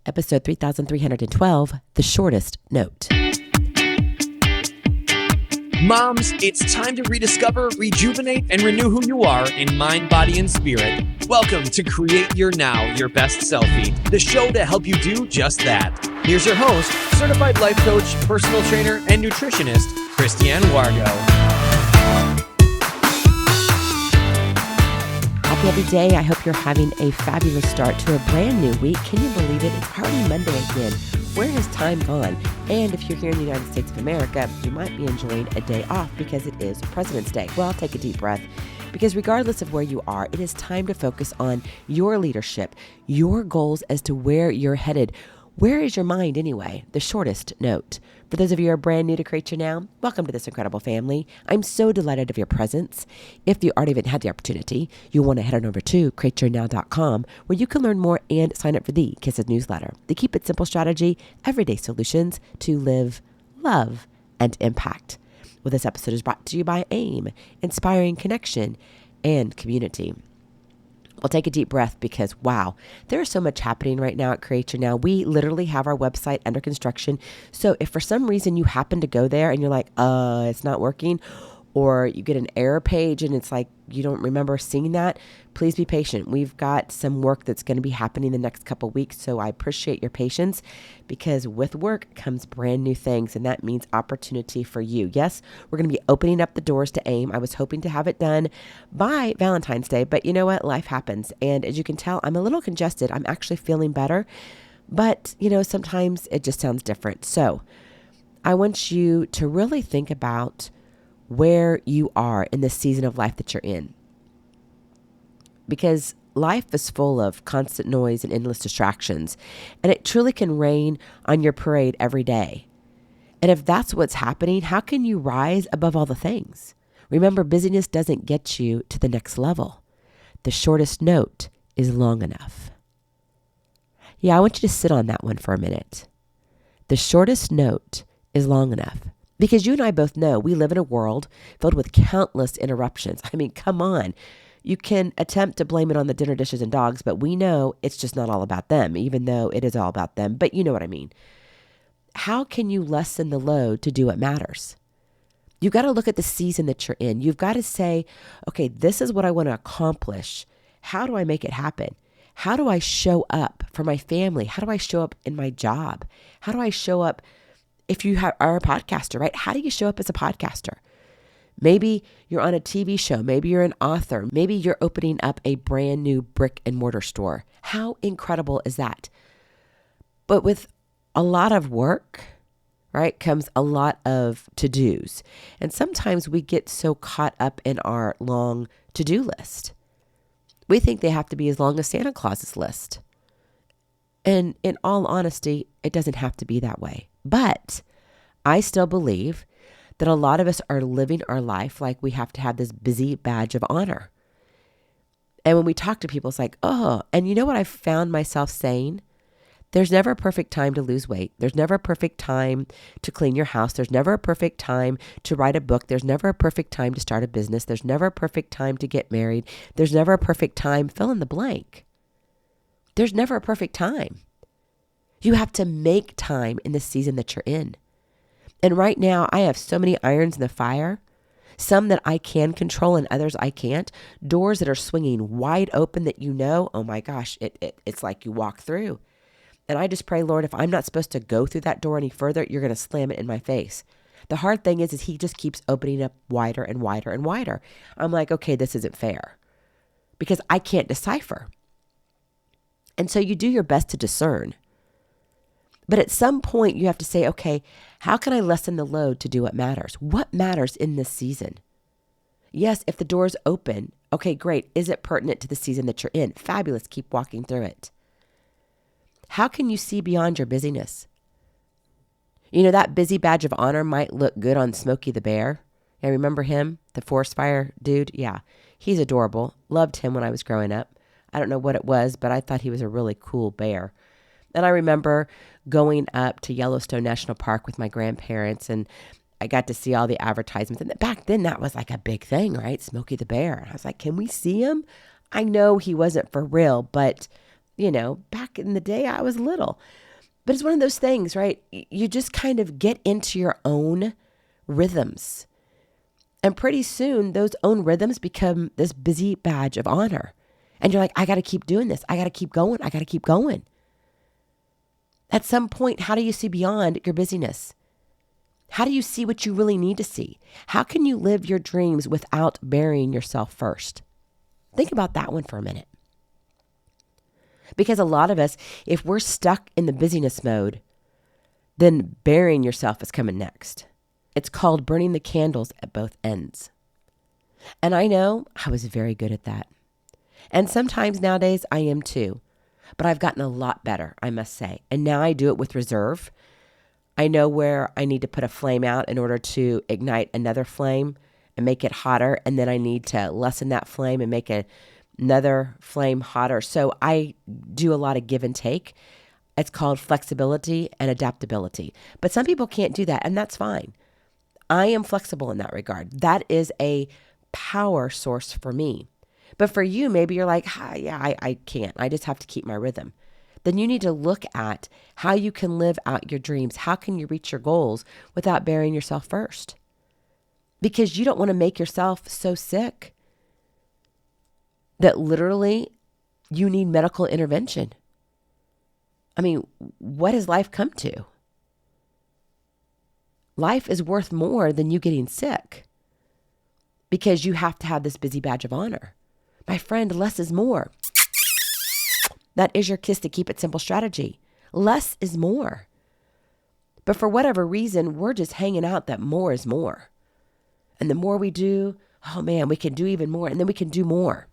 Episode 3312, The Shortest Note. Moms, it's time to rediscover, rejuvenate, and renew who you are in mind, body, and spirit. Welcome to Create Your Now, Your Best Selfie, the show to help you do just that. Here's your host, certified life coach, personal trainer, and nutritionist, Christiane Wargo. Happy every day. I hope you're having a fabulous start to a brand new week. Can you believe it? It's already Monday again. Where has time gone? And if you're here in the United States of America, you might be enjoying a day off because it is President's Day. Well, take a deep breath, because regardless of where you are, it is time to focus on your leadership, your goals as to where you're headed. Where is your mind anyway? The shortest note. For those of you who are brand new to Create Your Now, welcome to this incredible family. I'm so delighted of your presence. If you already haven't had the opportunity, you'll want to head on over to createyournow.com, where you can learn more and sign up for the K.I.S.S newsletter. The Keep It Simple strategy, everyday solutions to live, love, and impact. Well, this episode is brought to you by AIM, inspiring connection and community. Well, take a deep breath because, wow, there is so much happening right now at Create Your Now. We literally have our website under construction. So if for some reason you happen to go there and you're like, it's not working, or you get an error page and it's like you don't remember seeing that, please be patient. We've got some work that's going to be happening the next couple of weeks. So I appreciate your patience, because with work comes brand new things, and that means opportunity for you. Yes, we're going to be opening up the doors to AIM. I was hoping to have it done by Valentine's Day, but you know what? Life happens. And as you can tell, I'm a little congested. I'm actually feeling better, but sometimes it just sounds different. So I want you to really think about where you are in the season of life that you're in. Because life is full of constant noise and endless distractions, and it truly can rain on your parade every day. And if that's what's happening, how can you rise above all the things? Remember, busyness doesn't get you to the next level. The shortest note is long enough. Yeah, I want you to sit on that one for a minute. The shortest note is long enough. Because you and I both know we live in a world filled with countless interruptions. I mean, come on. You can attempt to blame it on the dinner dishes and dogs, but we know it's just not all about them, even though it is all about them. But you know what I mean. How can you lessen the load to do what matters? You've got to look at the season that you're in. You've got to say, okay, this is what I want to accomplish. How do I make it happen? How do I show up for my family? How do I show up in my job? How do I show up if you are a podcaster, right? How do you show up as a podcaster? Maybe you're on a TV show. Maybe you're an author. Maybe you're opening up a brand new brick and mortar store. How incredible is that? But with a lot of work, right, comes a lot of to-dos. And sometimes we get so caught up in our long to-do list. We think they have to be as long as Santa Claus's list. And in all honesty, it doesn't have to be that way. But I still believe that a lot of us are living our life like we have to have this busy badge of honor. And when we talk to people, it's like, and you know what I've found myself saying? There's never a perfect time to lose weight. There's never a perfect time to clean your house. There's never a perfect time to write a book. There's never a perfect time to start a business. There's never a perfect time to get married. There's never a perfect time, fill in the blank. There's never a perfect time. You have to make time in the season that you're in. And right now, I have so many irons in the fire, some that I can control and others I can't. Doors that are swinging wide open that oh my gosh, it's like you walk through. And I just pray, Lord, if I'm not supposed to go through that door any further, you're going to slam it in my face. The hard thing is he just keeps opening up wider and wider and wider. I'm like, okay, this isn't fair, because I can't decipher. And so you do your best to discern. But at some point you have to say, okay, how can I lessen the load to do what matters? What matters in this season? Yes, if the door's open, okay, great. Is it pertinent to the season that you're in? Fabulous. Keep walking through it. How can you see beyond your busyness? That busy badge of honor might look good on Smokey the Bear. Yeah, remember him? The forest fire dude? Yeah, he's adorable. Loved him when I was growing up. I don't know what it was, but I thought he was a really cool bear. And I remember going up to Yellowstone National Park with my grandparents, and I got to see all the advertisements. And back then that was like a big thing, right? Smokey the Bear. And I was like, can we see him? I know he wasn't for real, but back in the day I was little. But it's one of those things, right? You just kind of get into your own rhythms. And pretty soon those own rhythms become this busy badge of honor. And you're like, I got to keep doing this. I got to keep going. I got to keep going. At some point, how do you see beyond your busyness? How do you see what you really need to see? How can you live your dreams without burying yourself first? Think about that one for a minute. Because a lot of us, if we're stuck in the busyness mode, then burying yourself is coming next. It's called burning the candles at both ends. And I know I was very good at that. And sometimes nowadays I am too. But I've gotten a lot better, I must say. And now I do it with reserve. I know where I need to put a flame out in order to ignite another flame and make it hotter. And then I need to lessen that flame and make another flame hotter. So I do a lot of give and take. It's called flexibility and adaptability. But some people can't do that, and that's fine. I am flexible in that regard. That is a power source for me. But for you, maybe you're like, I can't. I just have to keep my rhythm. Then you need to look at how you can live out your dreams. How can you reach your goals without burying yourself first? Because you don't want to make yourself so sick that literally you need medical intervention. I mean, what has life come to? Life is worth more than you getting sick because you have to have this busy badge of honor. My friend, less is more. That is your KISS to keep it simple strategy. Less is more. But for whatever reason, we're just hanging out that more is more. And the more we do, oh man, we can do even more. And then we can do more.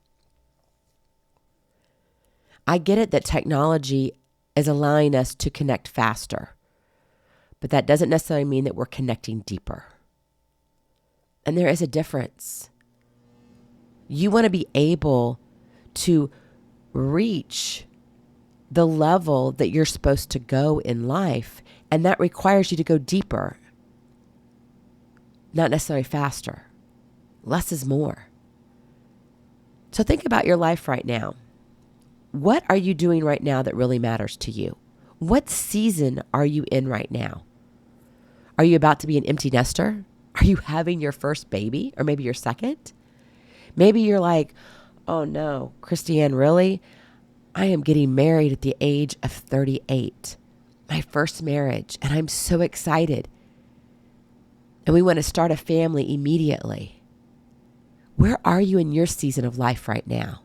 I get it that technology is allowing us to connect faster. But that doesn't necessarily mean that we're connecting deeper. And there is a difference. You want to be able to reach the level that you're supposed to go in life, and that requires you to go deeper, not necessarily faster. Less is more. So think about your life right now. What are you doing right now that really matters to you? What season are you in right now? Are you about to be an empty nester? Are you having your first baby or maybe your second? Maybe you're like, oh no, Christiane, really? I am getting married at the age of 38. My first marriage, and I'm so excited. And we want to start a family immediately. Where are you in your season of life right now?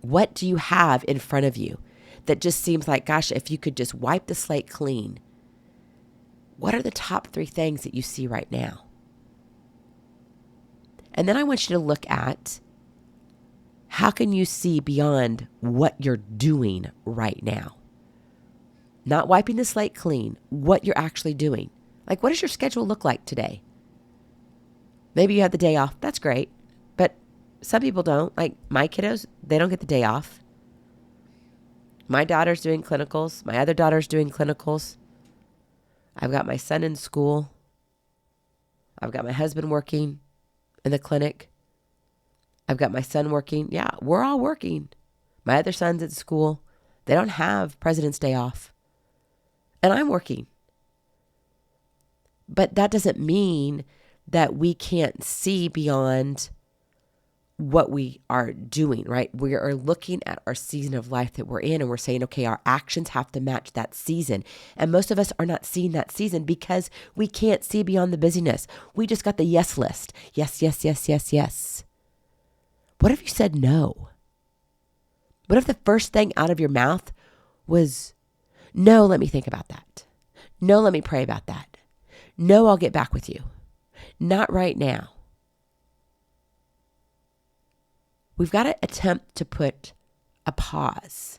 What do you have in front of you that just seems like, gosh, if you could just wipe the slate clean? What are the top 3 things that you see right now? And then I want you to look at how can you see beyond what you're doing right now? Not wiping the slate clean, what you're actually doing. Like, what does your schedule look like today? Maybe you have the day off. That's great. But some people don't. Like my kiddos, they don't get the day off. My daughter's doing clinicals. My other daughter's doing clinicals. I've got my son in school. I've got my husband working in the clinic. I've got my son working. Yeah, we're all working. My other son's at school. They don't have President's Day off. And I'm working. But that doesn't mean that we can't see beyond what we are doing, right? We are looking at our season of life that we're in and we're saying, okay, our actions have to match that season. And most of us are not seeing that season because we can't see beyond the busyness. We just got the yes list. Yes, yes, yes, yes, yes. What if you said no? What if the first thing out of your mouth was, no, let me think about that. No, let me pray about that. No, I'll get back with you. Not right now. We've got to attempt to put a pause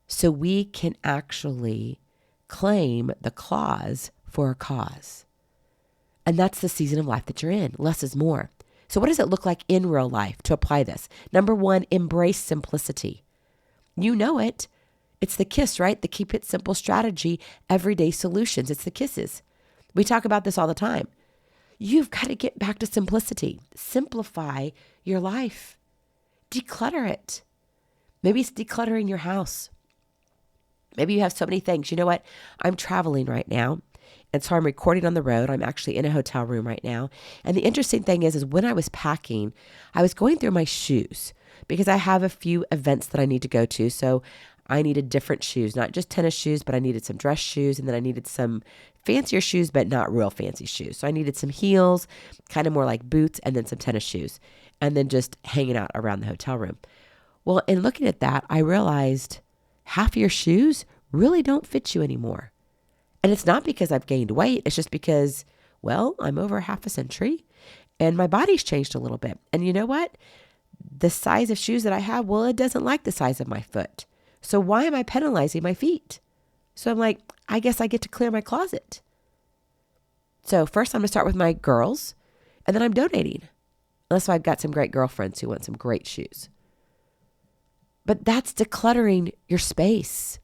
so we can actually claim the clause for a cause. And that's the season of life that you're in. Less is more. So what does it look like in real life to apply this? Number 1, embrace simplicity. You know it. It's the KISS, right? The keep it simple strategy, everyday solutions. It's the KISSes. We talk about this all the time. You've got to get back to simplicity. Simplify your life. declutter it. Maybe it's decluttering your house. Maybe you have so many things. You know what? I'm traveling right now. And so I'm recording on the road. I'm actually in a hotel room right now. And the interesting thing is when I was packing, I was going through my shoes because I have a few events that I need to go to. So I needed different shoes, not just tennis shoes, but I needed some dress shoes. And then I needed some fancier shoes, but not real fancy shoes. So I needed some heels, kind of more like boots, and then some tennis shoes. And then just hanging out around the hotel room. Well, in looking at that, I realized half of your shoes really don't fit you anymore. And it's not because I've gained weight. It's just because, well, I'm over half a century and my body's changed a little bit. And you know what? The size of shoes that I have, well, it doesn't like the size of my foot. So why am I penalizing my feet? So I'm like, I guess I get to clear my closet. So first I'm going to start with my girls and then I'm donating. Unless I've got some great girlfriends who want some great shoes. But that's decluttering your space.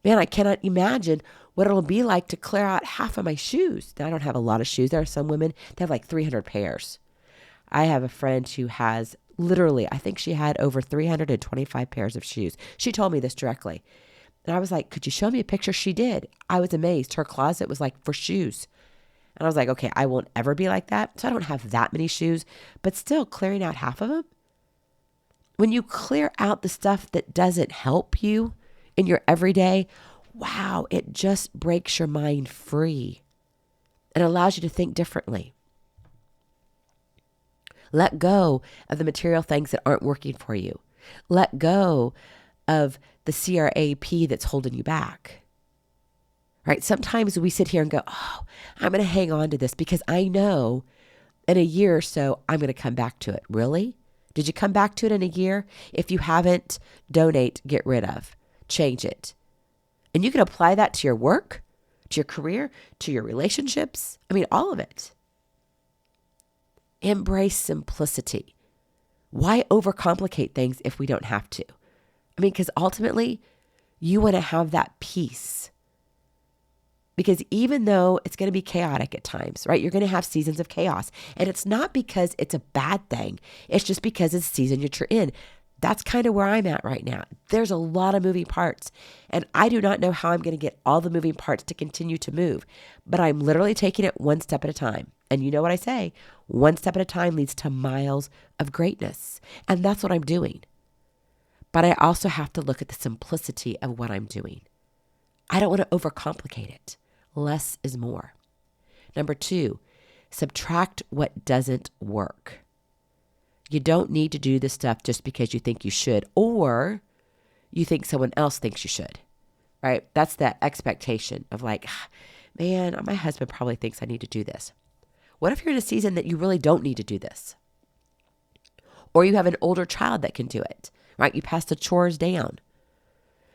Man, I cannot imagine what it'll be like to clear out half of my shoes. Now, I don't have a lot of shoes. There are some women that have like 300 pairs. I have a friend who has literally, I think she had over 325 pairs of shoes. She told me this directly. And I was like, could you show me a picture? She did. I was amazed. Her closet was like for shoes. And I was like, okay, I won't ever be like that. So I don't have that many shoes, but still clearing out half of them. When you clear out the stuff that doesn't help you in your everyday, wow, it just breaks your mind free and allows you to think differently. Let go of the material things that aren't working for you. Let go of the CRAP that's holding you back. Right? Sometimes we sit here and go, oh, I'm going to hang on to this because I know in a year or so, I'm going to come back to it. Really? Did you come back to it in a year? If you haven't, donate, get rid of, change it. And you can apply that to your work, to your career, to your relationships. I mean, all of it. Embrace simplicity. Why overcomplicate things if we don't have to? I mean, because ultimately, you want to have that peace. Because even though it's going to be chaotic at times, right? You're going to have seasons of chaos. And it's not because it's a bad thing. It's just because it's the season that you're in. That's kind of where I'm at right now. There's a lot of moving parts. And I do not know how I'm going to get all the moving parts to continue to move. But I'm literally taking it one step at a time. And you know what I say? One step at a time leads to miles of greatness. And that's what I'm doing. But I also have to look at the simplicity of what I'm doing. I don't want to overcomplicate it. Less is more. Number 2, subtract what doesn't work. You don't need to do this stuff just because you think you should or you think someone else thinks you should, right? That's that expectation of like, man, my husband probably thinks I need to do this. What if you're in a season that you really don't need to do this? Or you have an older child that can do it, right? You pass the chores down.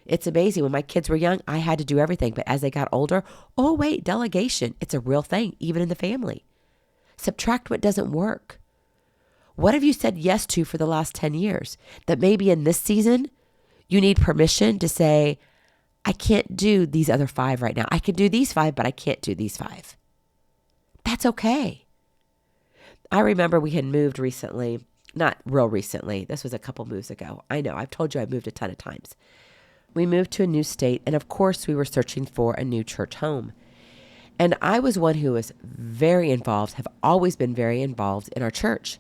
It's amazing. When my kids were young, I had to do everything. But as they got older, oh, wait, delegation. It's a real thing, even in the family. Subtract what doesn't work. What have you said yes to for the last 10 years that maybe in this season, you need permission to say, I can't do these other 5 right now. I can do these 5, but I can't do these 5. That's okay. I remember we had moved recently, not real recently. This was a couple moves ago. I know, I've told you I moved a ton of times. We moved to a new state, and of course, we were searching for a new church home. And I was one who was very involved, have always been very involved in our church.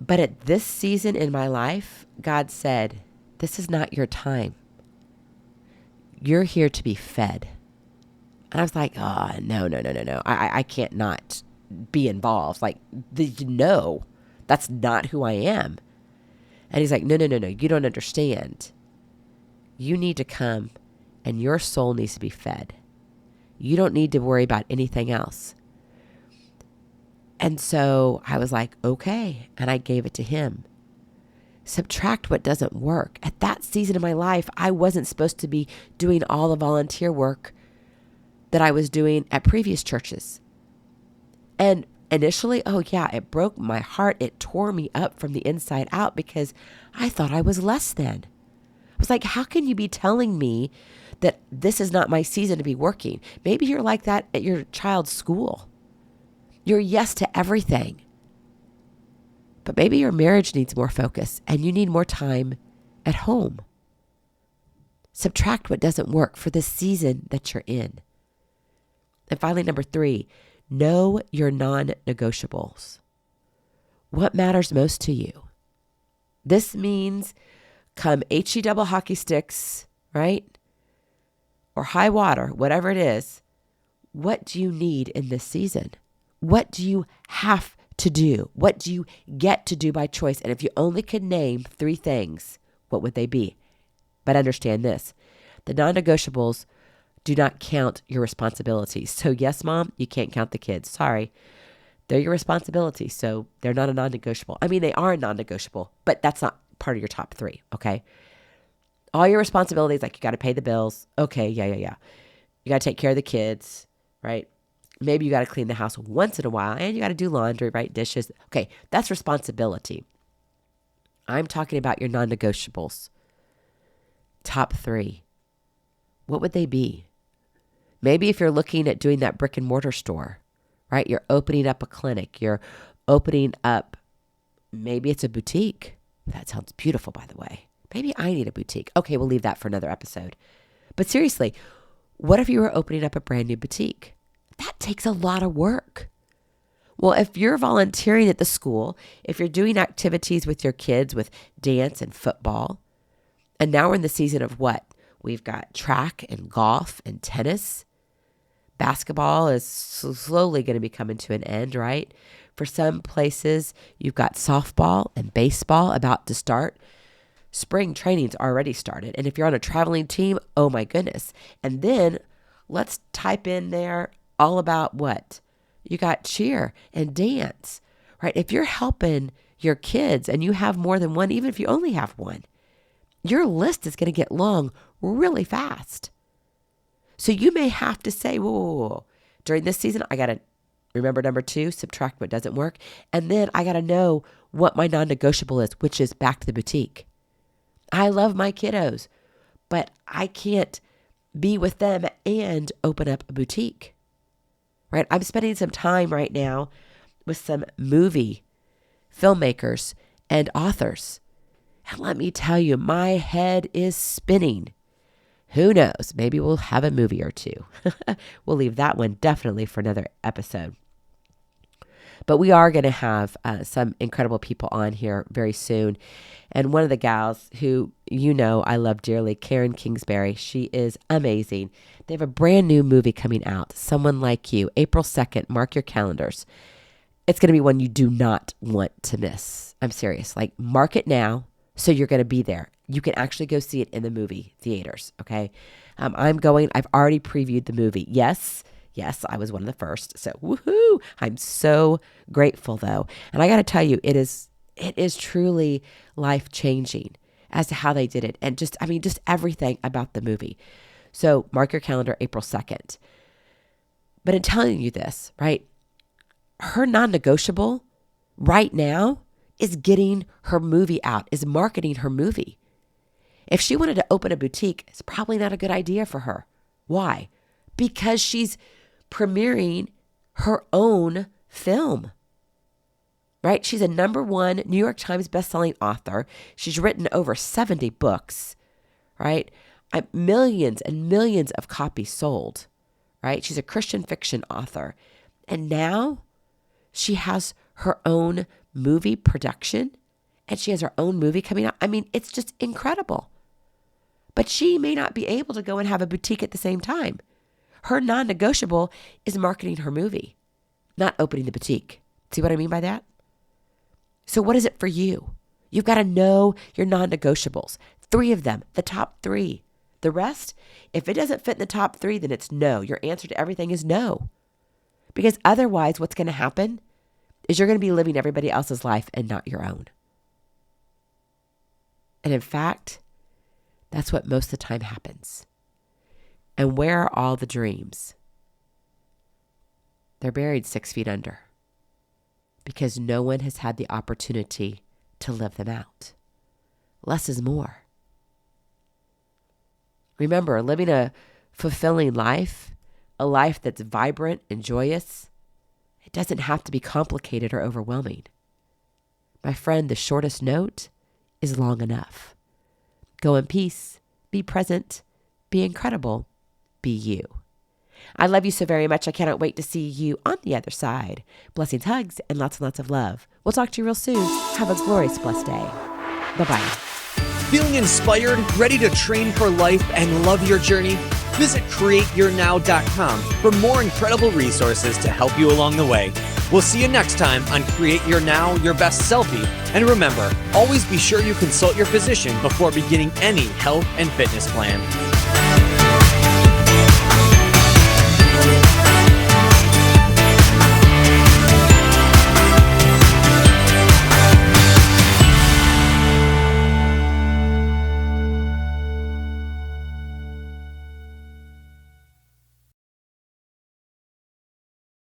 But at this season in my life, God said, this is not your time. You're here to be fed. And I was like, oh, no. I can't not be involved. Like, no, that's not who I am. And he's like, no, you don't understand. You need to come and your soul needs to be fed. You don't need to worry about anything else. And so I was like, okay. And I gave it to him. Subtract what doesn't work. At that season of my life, I wasn't supposed to be doing all the volunteer work that I was doing at previous churches. And initially, oh yeah, it broke my heart. It tore me up from the inside out because I thought I was less than. I was like, how can you be telling me that this is not my season to be working? Maybe you're like that at your child's school. You're yes to everything. But maybe your marriage needs more focus and you need more time at home. Subtract what doesn't work for the season that you're in. And finally, number 3, know your non-negotiables. What matters most to you? This means come HE double hockey sticks, right? Or high water, whatever it is. What do you need in this season? What do you have to do? What do you get to do by choice? And if you only could name 3 things, what would they be? But understand this, the non-negotiables do not count your responsibilities. So yes, Mom, you can't count the kids. Sorry. They're your responsibility. So they're not a non-negotiable. I mean, they are a non-negotiable, but that's not part of your top 3. Okay. All your responsibilities, like you got to pay the bills. Okay. Yeah. You got to take care of the kids, right? Maybe you got to clean the house once in a while and you got to do laundry, right? Dishes. Okay. That's responsibility. I'm talking about your non-negotiables. Top 3. What would they be? Maybe if you're looking at doing that brick and mortar store, right? You're opening up a clinic. You're opening up, maybe it's a boutique. That sounds beautiful, by the way. Maybe I need a boutique. Okay, we'll leave that for another episode. But seriously, what if you were opening up a brand new boutique? That takes a lot of work. Well, if you're volunteering at the school, if you're doing activities with your kids with dance and football, and now we're in the season of what? We've got track and golf and tennis. Basketball is slowly going to be coming to an end, right? For some places, you've got softball and baseball about to start. Spring training's already started. And if you're on a traveling team, oh my goodness. And then let's type in there all about what? You got cheer and dance, right? If you're helping your kids and you have more than one, even if you only have one, your list is going to get long really fast. So you may have to say, whoa. During this season, I got to remember number 2, subtract what doesn't work. And then I got to know what my non-negotiable is, which is back to the boutique. I love my kiddos, but I can't be with them and open up a boutique, right? I'm spending some time right now with some movie filmmakers and authors. And let me tell you, my head is spinning. Who knows? Maybe we'll have a movie or 2. We'll leave that one definitely for another episode. But we are going to have some incredible people on here very soon. And one of the gals who I love dearly, Karen Kingsbury, she is amazing. They have a brand new movie coming out, Someone Like You, April 2nd. Mark your calendars. It's going to be one you do not want to miss. I'm serious. Like, mark it now so you're going to be there. You can actually go see it in the movie theaters, okay? I've already previewed the movie. Yes, I was one of the first. So, woohoo! I'm so grateful, though. And I got to tell you, it is truly life-changing as to how they did it. And just everything about the movie. So, mark your calendar, April 2nd. But in telling you this, right, her non-negotiable right now is getting her movie out, is marketing her movie. If she wanted to open a boutique, it's probably not a good idea for her. Why? Because she's premiering her own film, right? She's a #1 New York Times bestselling author. She's written over 70 books, right? Millions and millions of copies sold, right? She's a Christian fiction author. And now she has her own movie production and she has her own movie coming out. I mean, it's just incredible. But she may not be able to go and have a boutique at the same time. Her non-negotiable is marketing her movie, not opening the boutique. See what I mean by that? So what is it for you? You've got to know your non-negotiables. 3 of them, the top 3. The rest, if it doesn't fit in the top 3, then it's no. Your answer to everything is no. Because otherwise, what's going to happen is you're going to be living everybody else's life and not your own. And in fact, that's what most of the time happens. And where are all the dreams? They're buried 6 feet under because no one has had the opportunity to live them out. Less is more. Remember, living a fulfilling life, a life that's vibrant and joyous, it doesn't have to be complicated or overwhelming. My friend, the shortest note is long enough. Go in peace, be present, be incredible, be you. I love you so very much. I cannot wait to see you on the other side. Blessings, hugs, and lots of love. We'll talk to you real soon. Have a glorious, blessed day. Bye-bye. Feeling inspired, ready to train for life, and love your journey? Visit createyournow.com for more incredible resources to help you along the way. We'll see you next time on Create Your Now, Your Best Selfie. And remember, always be sure you consult your physician before beginning any health and fitness plan.